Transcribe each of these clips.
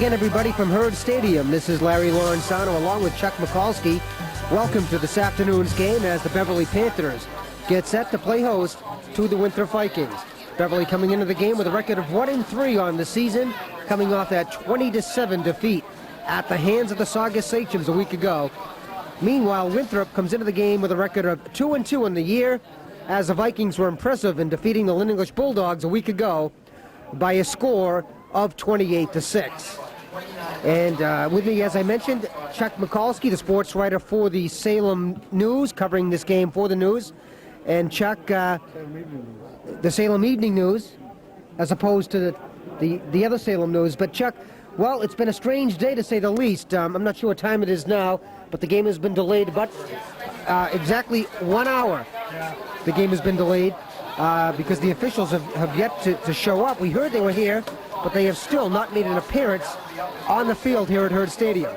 again, everybody, from Herd Stadium. This is Larry Lorenzano along with Chuck Mikulski. Welcome to this afternoon's game as the Beverly Panthers get set to play host to the Winthrop Vikings. Beverly coming into the game with a record of 1-3 on the season, coming off that 20-7 defeat at the hands of the Saugus Sachems a week ago. Meanwhile, Winthrop comes into the game with a record of 2-2 in the year, as the Vikings were impressive in defeating the Lynn English Bulldogs a week ago by a score of 28-6. And with me, as I mentioned, Chuck Mikulski, the sports writer for the Salem News, covering this game for the News. And Chuck, the Salem Evening News, as opposed to the other Salem News. But Chuck, well, it's been a strange day to say the least. I'm not sure what time it is now, but the game has been delayed but exactly 1 hour. The game has been delayed because the officials have yet to show up. We heard they were here, but they have still not made an appearance on the field here at Herd Stadium.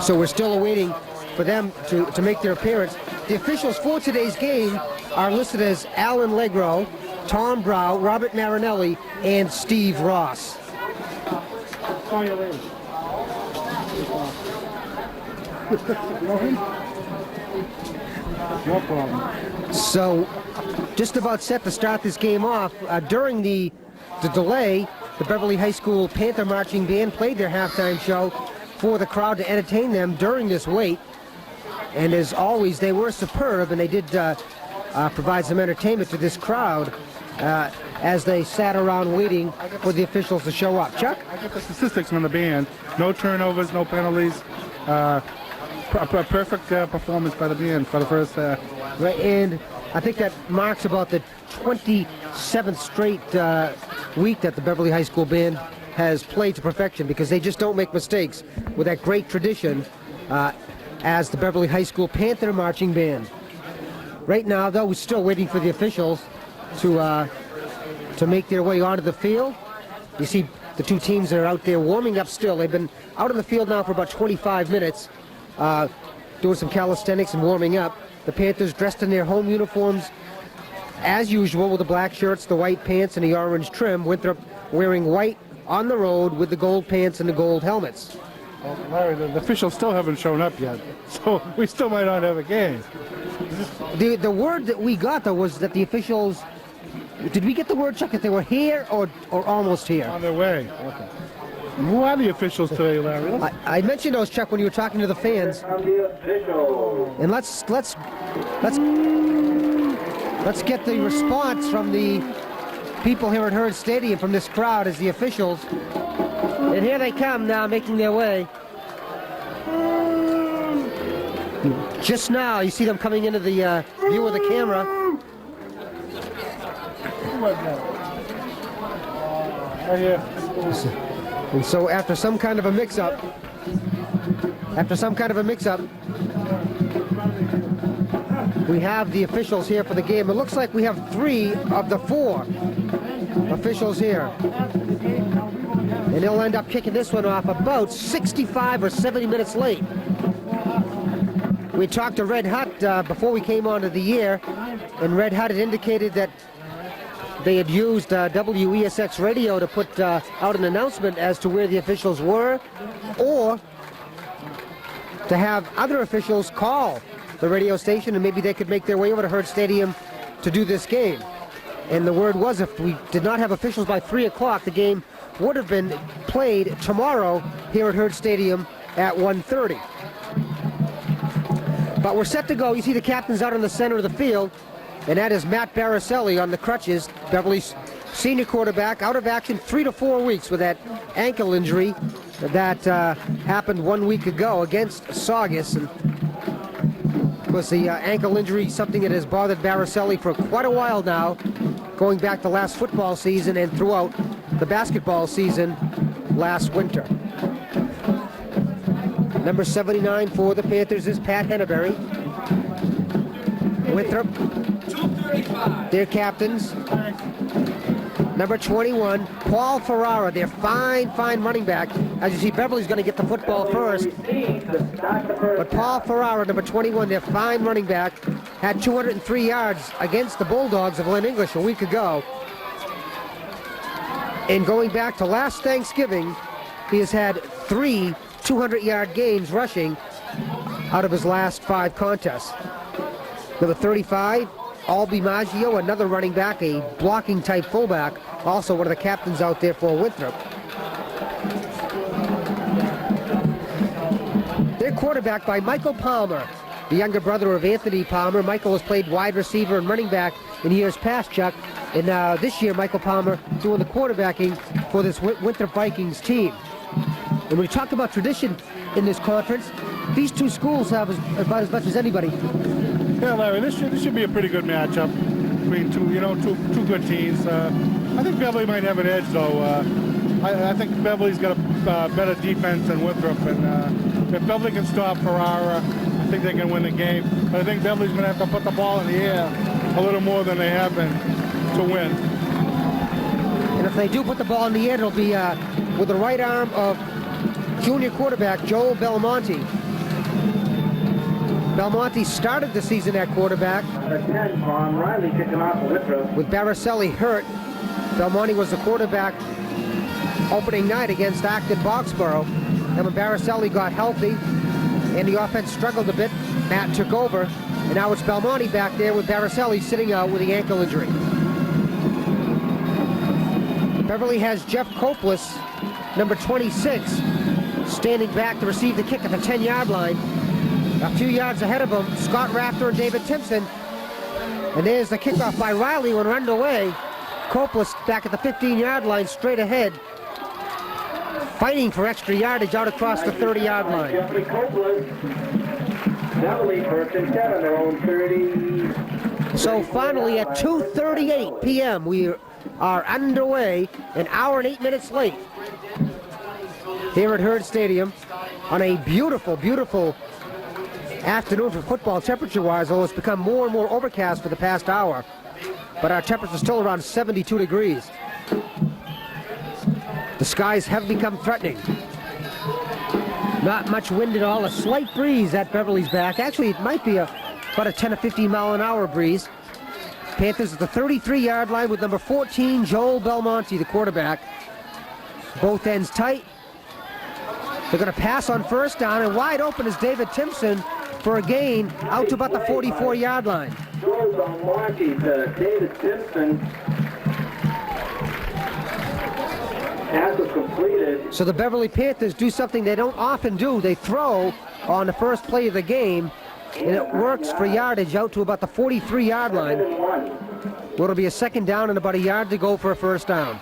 So we're still awaiting for them to make their appearance. The officials for today's game are listed as Alan Legro, Tom Brow, Robert Marinelli, and Steve Ross. Call you later. No problem. So, just about set to start this game off. During the delay, the Beverly High School Panther Marching Band played their halftime show for the crowd to entertain them during this wait. And as always, they were superb, and they did provide some entertainment to this crowd as they sat around waiting for the officials to show up. Chuck? I get the statistics from the band. No turnovers, no penalties. A perfect performance by the band for the first half. Right, and I think that marks about the 27th straight week that the Beverly High School Band has played to perfection, because they just don't make mistakes with that great tradition as the Beverly High School Panther Marching Band. Right now, though, we're still waiting for the officials to make their way onto the field. You see the two teams that are out there warming up still. They've been out on the field now for about 25 minutes, doing some calisthenics and warming up. The Panthers dressed in their home uniforms as usual, with the black shirts, the white pants, and the orange trim. Winthrop wearing white on the road with the gold pants and the gold helmets. Well, Larry, the officials still haven't shown up yet, so we still might not have a game. The word that we got, though, was that the officials... Did we get the word, Chuck, that they were here or almost here? On their way. Okay. Who are the officials today, Larry? I mentioned those, Chuck, when you were talking to the fans. And let's get the response from the people here at Herd Stadium, from this crowd, as the officials. And here they come now, making their way. Just now, you see them coming into the view of the camera. Right here. And so after some kind of a mix-up, we have the officials here for the game. It looks like we have 3 of the 4 officials here. And they'll end up kicking this one off about 65 or 70 minutes late. We talked to Red Hutt before we came onto the air, and Red Hutt had indicated that they had used WESX radio to put out an announcement as to where the officials were, or to have other officials call the radio station, and maybe they could make their way over to Herd Stadium to do this game. And the word was, if we did not have officials by 3 o'clock, the game would have been played tomorrow here at Herd Stadium at 1:30. But we're set to go. You see the captain's out in the center of the field, and that is Matt Baraselli on the crutches, Beverly's senior quarterback, out of action 3 to 4 weeks with that ankle injury that happened 1 week ago against Saugus. And of course, the ankle injury, something that has bothered Baraselli for quite a while now, going back to last football season and throughout the basketball season last winter. Number 79 for the Panthers is Pat Henneberry. Winthrop, their captains. Number 21, Paul Ferrara, their fine running back. As you see, Beverly's going to get the football first. But Paul Ferrara, number 21, their fine running back, had 203 yards against the Bulldogs of Lynn English a week ago. And going back to last Thanksgiving, he has had 3 200-yard games rushing out of his last 5 contests. Number 35, Albie Maggio, another running back, a blocking-type fullback, also one of the captains out there for Winthrop. They're quarterbacked by Michael Palmer, the younger brother of Anthony Palmer. Michael has played wide receiver and running back in years past, Chuck, and this year Michael Palmer doing the quarterbacking for this Winthrop Vikings team. And when we talk about tradition in this conference, these two schools have about as much as anybody. Yeah, Larry, this should be a pretty good matchup between two good teams. I think Beverly might have an edge, though. I think Beverly's got a better defense than Winthrop, and if Beverly can stop Ferrara, I think they can win the game. But I think Beverly's going to have to put the ball in the air a little more than they have been to win. And if they do put the ball in the air, it'll be with the right arm of junior quarterback Joel Belmonte. Belmonte started the season at quarterback. Riley kicking off Winthrop. With Baracelli hurt, Belmonte was the quarterback opening night against Acton Boxborough. And when Baracelli got healthy and the offense struggled a bit, Matt took over. And now it's Belmonte back there with Baracelli sitting out with the ankle injury. Beverly has Jeff Copeless, number 26, standing back to receive the kick at the 10-yard line. A few yards ahead of him, Scott Rafter and David Timpson. And there's the kickoff by Riley when run away. Copeless back at the 15-yard line, straight ahead, fighting for extra yardage out across the 30-yard line. Jeffrey Copeless, Beverly first and 10 on their own 30. So finally at 2:38 p.m. we are underway, an hour and 8 minutes late here at Herd Stadium on a beautiful, beautiful afternoon for football temperature-wise, although it's become more and more overcast for the past hour. But our temperature is still around 72 degrees. The skies have become threatening. Not much wind at all, a slight breeze at Beverly's back. Actually, it might be about a 10 or 15 mile an hour breeze. Panthers at the 33-yard line with number 14, Joel Belmonte, the quarterback. Both ends tight. They're going to pass on first down, and wide open is David Timpson for a gain out to about the 44-yard line. Joel Belmonte to David Timpson. Pass was completed. So the Beverly Panthers do something they don't often do. They throw on the first play of the game, and it works for yardage out to about the 43-yard line. Well, it'll be a second down and about a yard to go for a first down.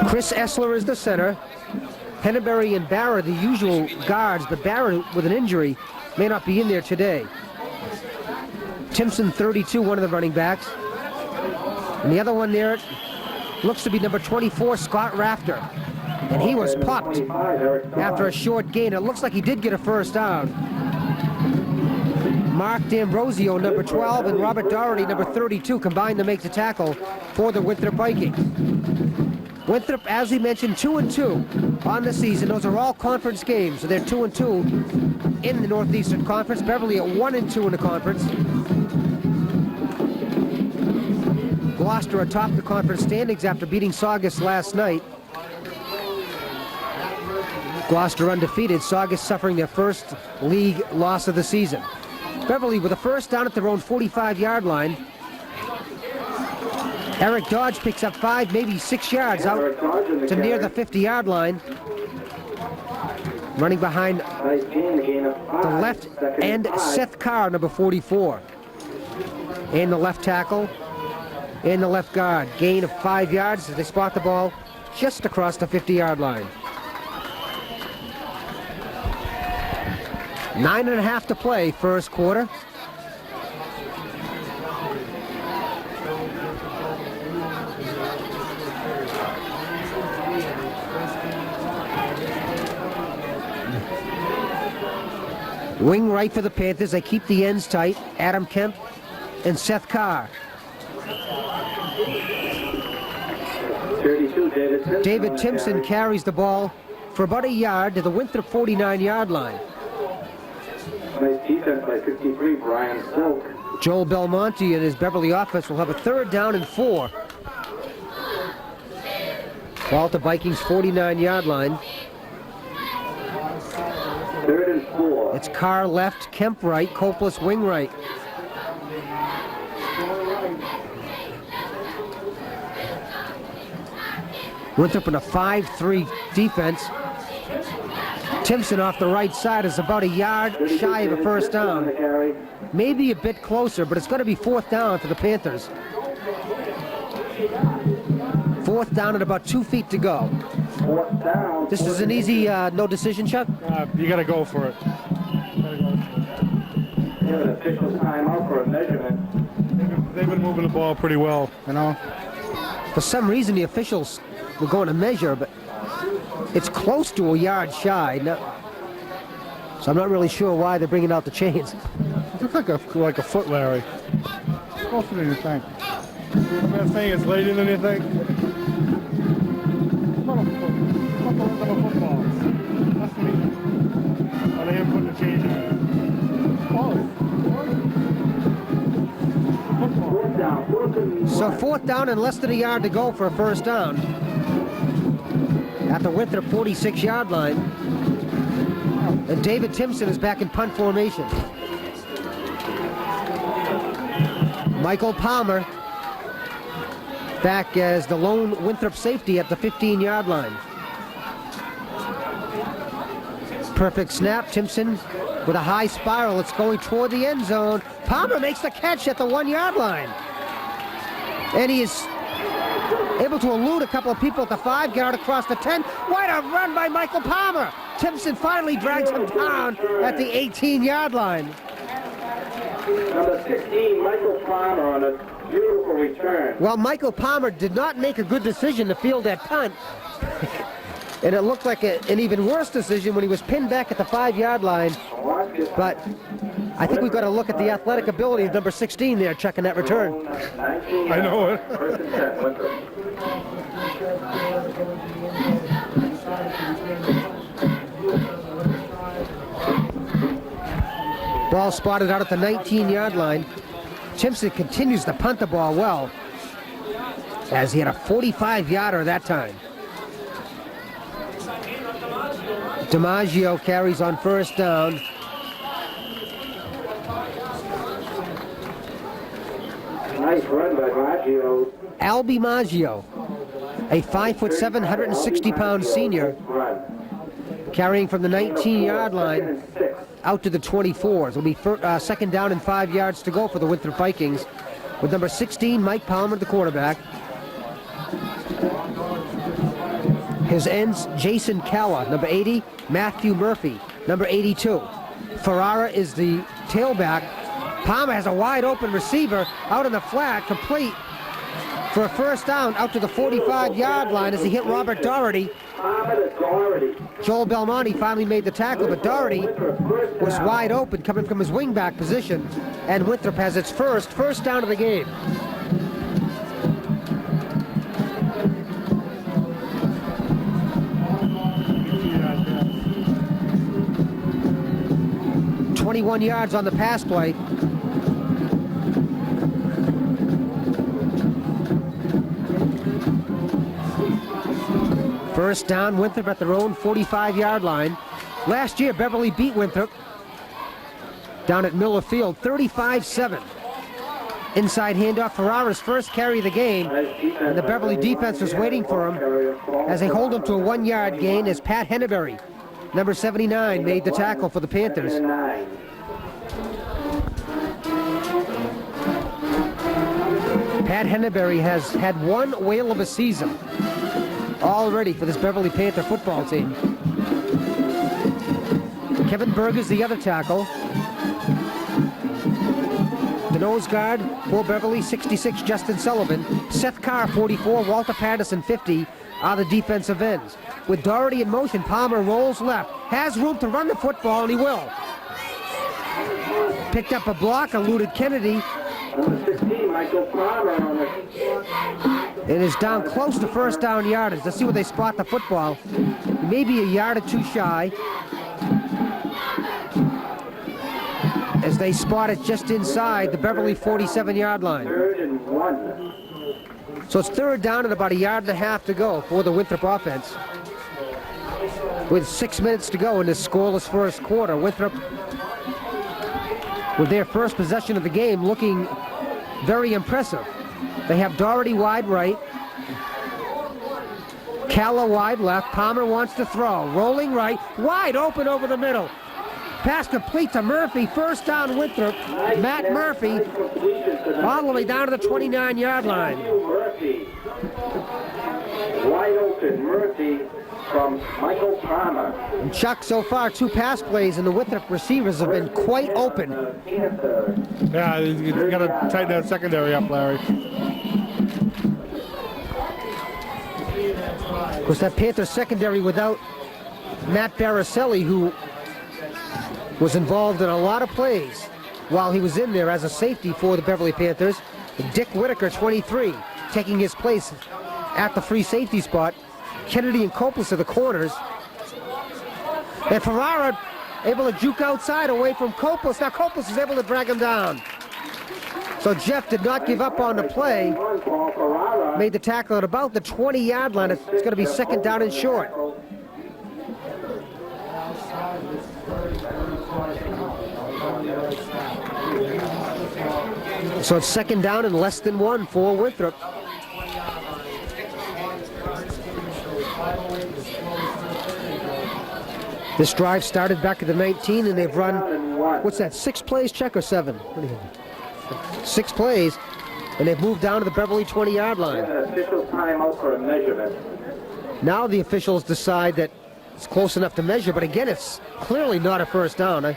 Chris Essler is the center. Henneberry and Barra the usual guards, but Barra with an injury may not be in there today. Timpson, 32, one of the running backs. And the other one there looks to be number 24, Scott Rafter. And he was popped after a short gain. It looks like he did get a first down. Mark D'Ambrosio, number 12, and Robert Doherty, number 32, combined to make the tackle for the Winthrop Vikings. Winthrop, as we mentioned, 2-2 on the season. Those are all conference games, so they're 2-2 in the Northeastern Conference. Beverly at 1-2 in the conference. Gloucester atop the conference standings after beating Saugus last night. Gloucester undefeated, Saugus suffering their first league loss of the season. Beverly with a first down at their own 45-yard line. Eric Dodge picks up 5, maybe 6 yards out to near the 50-yard line. Running behind the left end, Seth Carr, number 44. And the left tackle and the left guard. Gain of 5 yards as they spot the ball just across the 50-yard line. 9.5 to play, first quarter. Wing right for the Panthers. They keep the ends tight. Adam Kemp and Seth Carr. 32, David Timpson carries the ball for about a yard to the Winthrop 49-yard line. Nice defense by 53, Brian Silk. Joel Belmonte and his Beverly offense will have a 3rd down and 4. Ball at the Vikings' 49-yard line. 3rd and 4. It's Carr left, Kemp right, Copeless wing right. Winthrop in a 5-3 defense. Timpson off the right side is about a yard shy of a 1st down. Maybe a bit closer, but it's going to be 4th down for the Panthers. 4th down and about 2 feet to go. 4th down. This is an easy no decision, Chuck? You got to go for it. Give an official timeout for a measurement. They've been moving the ball pretty well, you know. For some reason, the officials were going to measure, but it's close to a yard shy. No, so I'm not really sure why they're bringing out the chains. It looks like a foot, Larry. Closer than you think. I'm not saying it's later than you think. About a foot. About the length of a football. That's me. Are they even putting the change in it? Fourth down. So 4th down and less than a yard to go for a 1st down. At the Winthrop 46-yard line. And David Timpson is back in punt formation. Michael Palmer back as the lone Winthrop safety at the 15-yard line. Perfect snap. Timpson with a high spiral. It's going toward the end zone. Palmer makes the catch at the 1-yard line. And he is able to elude a couple of people at the 5-yard across the 10. What a run by Michael Palmer. Timpson finally drags him down at the 18-yard line. Number 16, Michael Palmer on a beautiful return. Well, Michael Palmer did not make a good decision to field that punt. And it looked like an even worse decision when he was pinned back at the 5-yard line. But I think we've got to look at the athletic ability of number 16 there, checking that return. I know it. Ball spotted out at the 19-yard line. Timpson continues to punt the ball well, as he had a 45-yarder that time. DiMaggio carries on 1st down. Nice run by Maggio. Albie Maggio, a 5'7", 160-pound senior, carrying from the 19-yard line out to the 24s. It'll be 2nd down and 5 yards to go for the Winthrop Vikings, with number 16, Mike Palmer, the quarterback. His ends, Jason Calla, number 80, Matthew Murphy, number 82. Ferrara is the tailback. Palmer has a wide open receiver out in the flat, complete for a 1st down out to the 45-yard line as he hit Robert Doherty. Joel Belmonte finally made the tackle, but Doherty was wide open coming from his wingback position, and Winthrop has its first down of the game. .21 yards on the pass play. First down, Winthrop at their own 45-yard line. Last year, Beverly beat Winthrop down at Miller Field, 35-7. Inside handoff, Ferrara's first carry of the game, and the Beverly defense was waiting for him as they hold him to a 1-yard gain as Pat Henneberry, number 79, made the tackle for the Panthers. Pat Henneberry has had one whale of a season already for this Beverly Panther football team. Kevin Berger's the other tackle. The nose guard for Beverly, 66, Justin Sullivan. Seth Carr, 44, Walter Patterson, 50, are the defensive ends. With Doherty in motion, Palmer rolls left, has room to run the football, and he will. Picked up a block, eluded Kennedy. Number 16, Michael Palmer on it. It is down close to 1st down yardage. Let's see where they spot the football. Maybe a yard or two shy. as they spot it just inside the Beverly 47-yard line. 3rd and 1. So it's 3rd down and about a yard and a half to go for the Winthrop offense. With 6 minutes to go in this scoreless first quarter, Winthrop, with their first possession of the game, looking very impressive. They have Doherty wide right, Calla wide left. Palmer wants to throw. Rolling right, wide open over the middle. Pass complete to Murphy. First down, Winthrop. Matt Murphy all the way down to the 29-yard line. Murphy. Wide open, Murphy from Michael Palmer. And Chuck, so far 2 pass plays, and the Winthrop receivers have been quite open. Yeah, you got to tighten that secondary up, Larry. Of course, that Panther secondary without Matt Baracelli, who was involved in a lot of plays while he was in there as a safety for the Beverly Panthers. Dick Whitaker, 23, taking his place at the free safety spot. Kennedy and Copus are the corners. And Ferrara able to juke outside away from Copus. Now Copus is able to drag him down. So Jeff did not give up on the play. Made the tackle at about the 20-yard line. It's going to be 2nd down and short. So it's 2nd down and less than 1 for Winthrop. This drive started back at the 19, and they've run, what's that, 6 plays, Chuck, or 7? What do you think? 6 plays, and they've moved down to the Beverly 20-yard line. Official timeout for a measurement. Now the officials decide that it's close enough to measure, but again, it's clearly not a first down.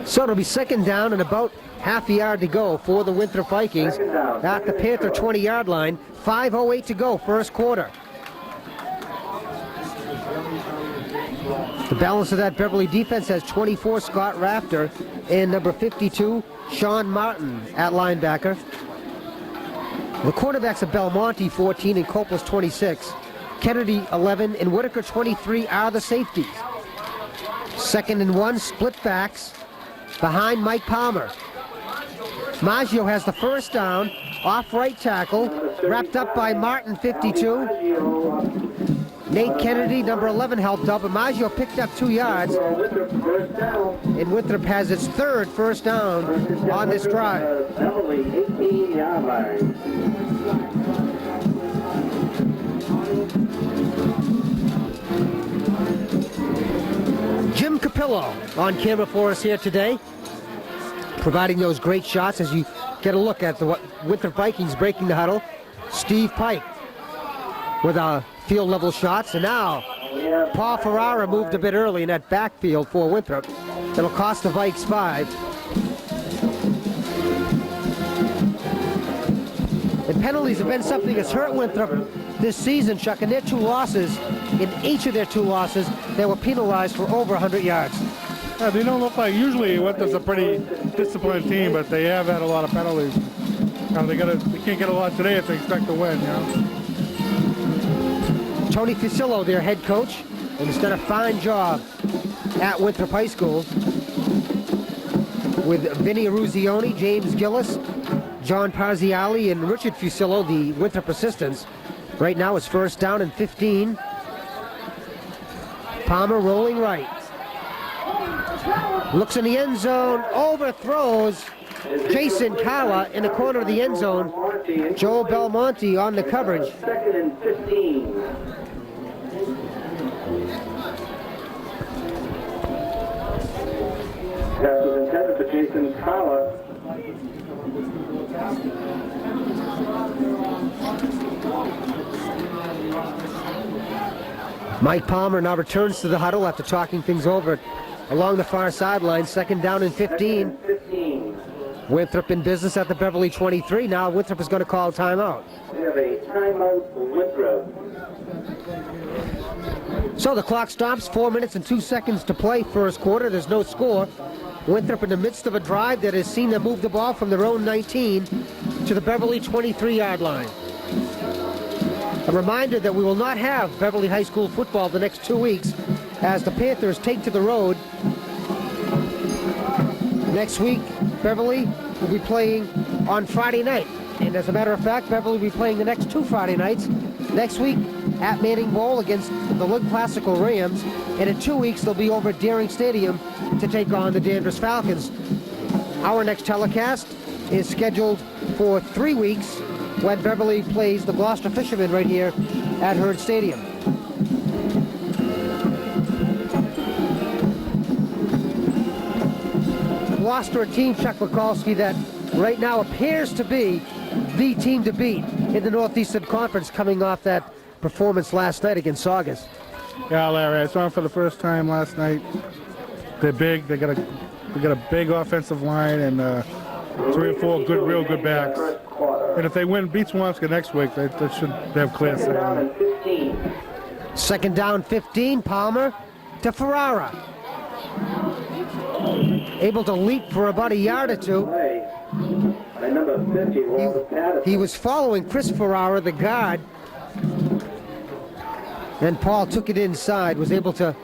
So it'll be 2nd down and about half a yard to go for the Winthrop Vikings at the Panther 20-yard line. 5:08 to go, first quarter. The balance of that Beverly defense has 24, Scott Rafter, and number 52, Sean Martin at linebacker. The quarterbacks of Belmonte, 14, and Copus, 26. Kennedy, 11, and Whitaker, 23, are the safeties. 2nd and 1, split backs behind Mike Palmer. Maggio has the first down, off right tackle, wrapped up by Martin, 52. Nate Kennedy, number 11, helped up, and Maggio picked up 2 yards. And Winthrop has its 3rd first down on this drive. Beverly, 18-yard line. Jim Capillo on camera for us here today, providing those great shots as you get a look at the Winthrop Vikings breaking the huddle. Steve Pike with field level shots, and now Paul Ferrara moved a bit early in that backfield for Winthrop. That'll cost the Vikes 5. And penalties have been something that's hurt Winthrop this season, Chuck. In their 2 losses, in each of their 2 losses, they were penalized for over 100 yards. Yeah, they don't look like, usually Winthrop's a pretty disciplined team, but they have had a lot of penalties. They can't get a lot today if they expect to win, you know. Tony Fusillo, their head coach, and has done a fine job at Winthrop High School with Vinny Ruzioni, James Gillis, John Parziali, and Richard Fusillo, the Winthrop assistants. Right now it's 1st down and 15. Palmer rolling right. Looks in the end zone, overthrows Jason Calla in the corner of the end zone. Joe Belmonte on the coverage. 2nd and 15. Pass was intended for Jason Calla. Mike Palmer now returns to the huddle after talking things over along the far sideline. 2nd down and 15. Winthrop in business at the Beverly 23. Now Winthrop is going to call timeout. We have a timeout for Winthrop. So the clock stops, 4 minutes and 2 seconds to play first quarter. There's no score. Winthrop in the midst of a drive that has seen them move the ball from their own 19 to the Beverly 23-yard line. A reminder that we will not have Beverly High School football the next 2 weeks as the Panthers take to the road. Next week, Beverly will be playing on Friday night. And as a matter of fact, Beverly will be playing the next 2 Friday nights. Next week at Manning Bowl against the Lug Classical Rams. And in 2 weeks, they'll be over at Deering Stadium to take on the Danvers Falcons. Our next telecast is scheduled for 3 weeks when Beverly plays the Gloucester Fishermen right here at Herd Stadium. Gloucester, a team, Chuck Mikulski, that right now appears to be the team to beat in the Northeastern Conference, coming off that performance last night against Saugus. Yeah, Larry, I saw them for the first time last night. They're big. They got a big offensive line and 3 or 4 real good backs. And if they beat Swampscott next week, they should have clear second. Second down 15, Palmer to Ferrara. Able to leap for about a yard or two. He was following Chris Ferrara, the guard. And Paul took it inside, was able to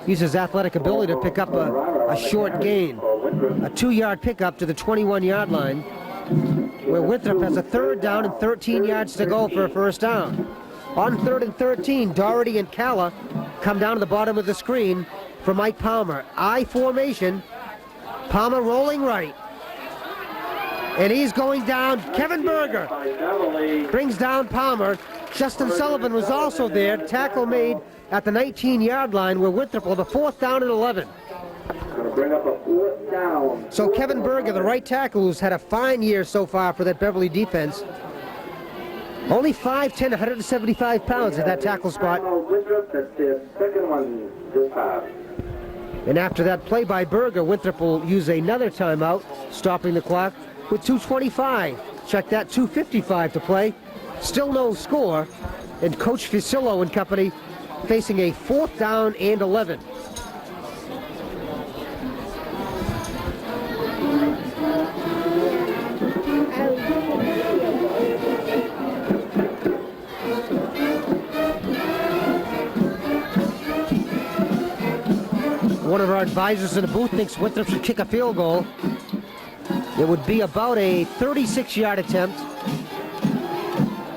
use his athletic ability to pick up a short gain. A 2-yard pickup to the 21-yard line, where Winthrop has a 3rd down and 13 yards to go for a first down. On 3rd and 13, Doherty and Calla come down to the bottom of the screen for Mike Palmer. I formation. Palmer rolling right. And he's going down. Kevin Berger brings down Palmer. Justin Sullivan was also there. Tackle made at the 19-yard line, where Winthrop will have a 4th down and 11. Bring up a 4th down. So Kevin Berger, the right tackle, who's had a fine year so far for that Beverly defense. Only 5'10", 175 pounds at that tackle spot. And after that play by Berger, Winthrop will use another timeout, stopping the clock with 2:25. Check that, 2:55 to play. Still no score, and Coach Fusillo and company facing a 4th down and 11. One of our advisors in the booth thinks Winthrop should kick a field goal. It would be about a 36-yard attempt.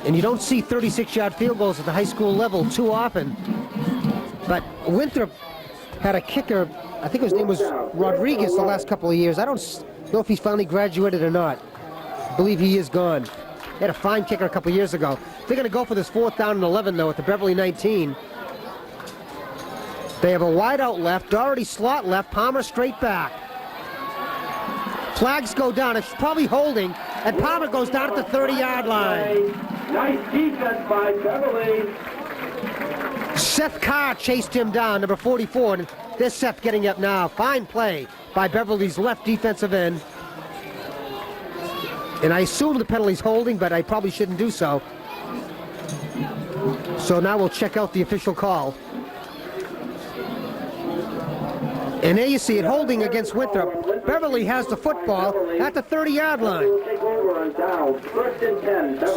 And you don't see 36-yard field goals at the high school level too often. But Winthrop had a kicker, I think his name was Rodriguez, the last couple of years. I don't know if he's finally graduated or not. I believe he is gone. He had a fine kicker a couple years ago. They're going to go for this 4th down and 11, though, at the Beverly 19. They have a wide out left, Doherty slot left, Palmer straight back. Flags go down. It's probably holding, and Palmer goes down at the 30-yard line. Nice defense by Beverly. Seth Carr chased him down, number 44, and there's Seth getting up now. Fine play by Beverly's left defensive end. And I assume the penalty's holding, but I probably shouldn't do so. So now we'll check out the official call. And there you see it, holding against Winthrop. Beverly has the football at the 30-yard line.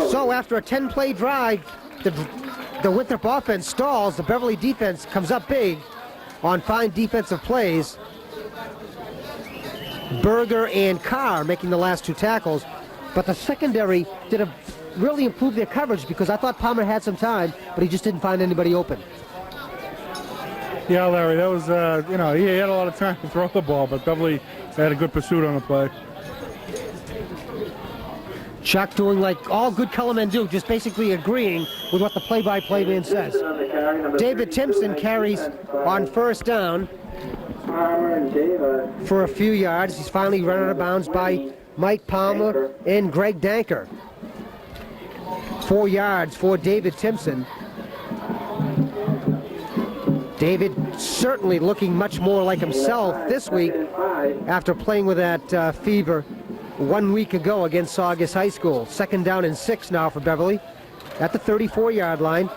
So after a 10-play drive, the Winthrop offense stalls. The Beverly defense comes up big on fine defensive plays. Berger and Carr making the last 2 tackles. But the secondary really improved their coverage, because I thought Palmer had some time, but he just didn't find anybody open. Yeah, Larry, that was, he had a lot of time to throw the ball, but Beverly had a good pursuit on the play. Chuck doing like all good color men do, just basically agreeing with what the play-by-play man says. David Timpson carries on 1st down for a few yards. He's finally run out of bounds by Mike Palmer and Greg Danker. 4 yards for David Timpson. David certainly looking much more like himself this week after playing with that fever 1 week ago against Saugus High School. 2nd down and 6 now for Beverly at the 34-yard line.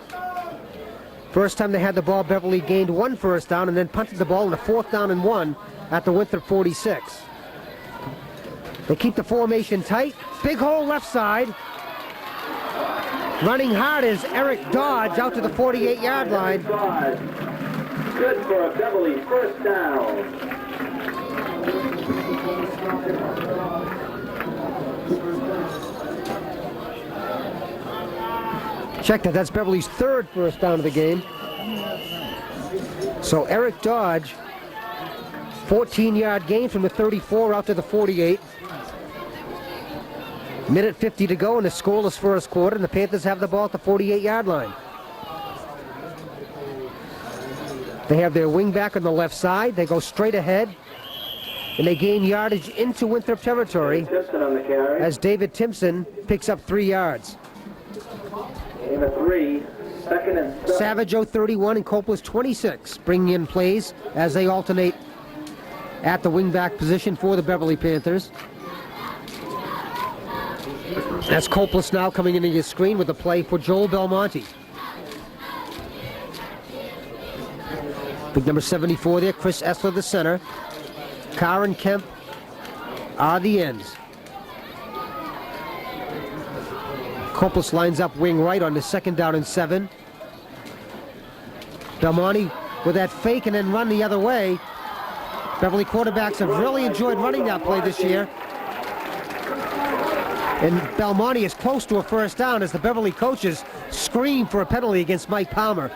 First time they had the ball, Beverly gained 1 first down and then punted the ball in a 4th down and 1 at the Winthrop 46. They keep the formation tight. Big hole left side. Running hard is Eric Dodge out to the 48-yard line. Good for a Beverly first down. Check that. That's Beverly's third first down of the game. So Eric Dodge, 14-yard gain from the 34 out to the 48. Minute 50 to go in the scoreless first quarter, and the Panthers have the ball at the 48-yard line. They have their wing back on the left side. They go straight ahead, and they gain yardage into Winthrop territory as David Timpson picks up 3 yards. Game of 3, second and 7. Savage 31 and Copeland's 26, bringing in plays as they alternate at the wingback position for the Beverly Panthers. That's Copeland now coming into your screen with the play for Joel Belmonte. Big number 74 there, Chris Essler the center. Carr and Kemp are the ends. Copeland lines up wing right on the 2nd down and 7. Belmonte with that fake and then run the other way. Beverly quarterbacks have really enjoyed running that play this year. And Belmonte is close to a first down as the Beverly coaches scream for a penalty against Mike Palmer.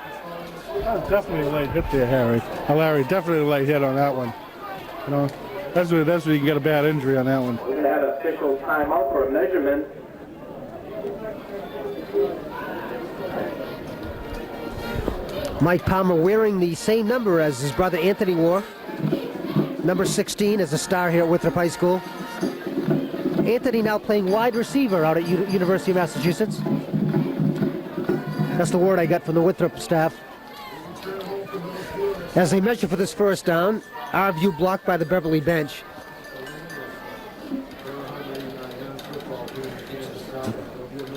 Definitely a late hit there, Harry. Larry, definitely a late hit on that one. You know, that's where you can get a bad injury on that one. We're going to have official timeout for a measurement. Mike Palmer wearing the same number as his brother Anthony wore. Number 16 as a star here at Winthrop High School. Anthony now playing wide receiver out at University of Massachusetts. That's the word I got from the Winthrop staff. As they measure for this first down, our view blocked by the Beverly bench.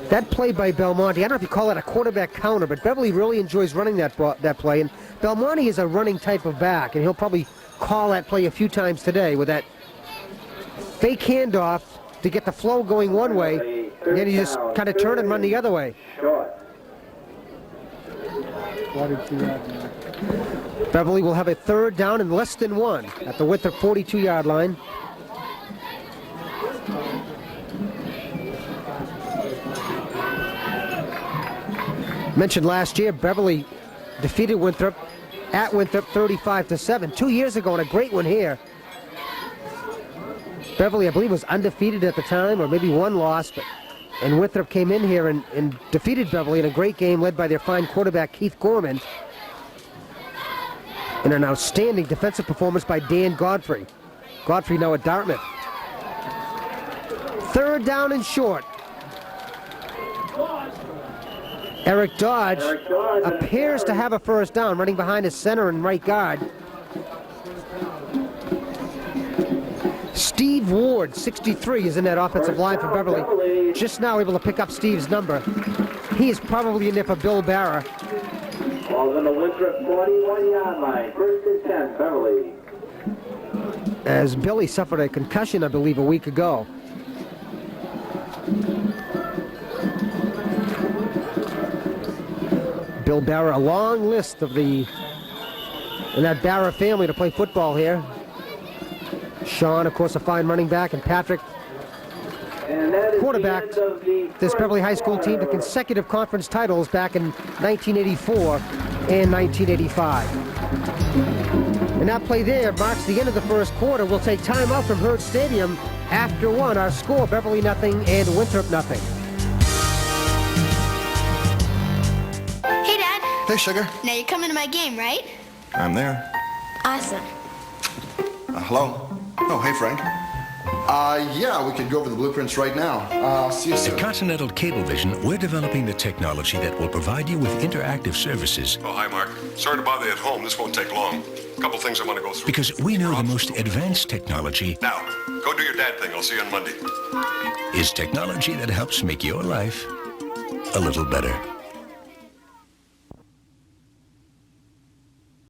That play by Belmonte, I don't know if you call it a quarterback counter, but Beverly really enjoys running that play. And Belmonte is a running type of back, and he'll probably call that play a few times today with that fake handoff to get the flow going one way, and then you just kind of turn and run the other way. Beverly will have a 3rd down and less than 1 at the Winthrop 42-yard line. Mentioned last year, Beverly defeated Winthrop at Winthrop 35-7. 2 years ago, and a great one here. Beverly, I believe, was undefeated at the time, or maybe one loss, and Winthrop came in here and defeated Beverly in a great game led by their fine quarterback, Keith Gorman, in an outstanding defensive performance by Dan Godfrey. Godfrey now at Dartmouth. 3rd down and short. Eric Dodge appears to have a first down, running behind his center and right guard. Steve Ward, 63, is in that offensive line for Beverly. Just now able to pick up Steve's number. He is probably in there for Bill Barra. Ball's on the Winthrop 41-yard line. 1st and 10, Beverly. As Billy suffered a concussion, I believe, a week ago. Bill Barra, a long list of in that Barra family to play football here. Sean, of course, a fine running back, and Patrick, quarterback, this Beverly High School team to consecutive conference titles back in 1984 and 1985. And that play there marks the end of the first quarter. We'll take time out from Herd Stadium after 1. Our score, Beverly nothing and Winthrop nothing. Hey, Dad. Hey, Sugar. Now you're coming to my game, right? I'm there. Awesome. Hello? Oh, hey, Frank. Yeah, we could go over the blueprints right now. See you soon. At Continental Cablevision, we're developing the technology that will provide you with interactive services. Oh, hi, Mark. Sorry to bother you at home. This won't take long. A couple things I want to go through. Because we know the most advanced technology Now, go do your dad thing. I'll see you on Monday. is technology that helps make your life a little better.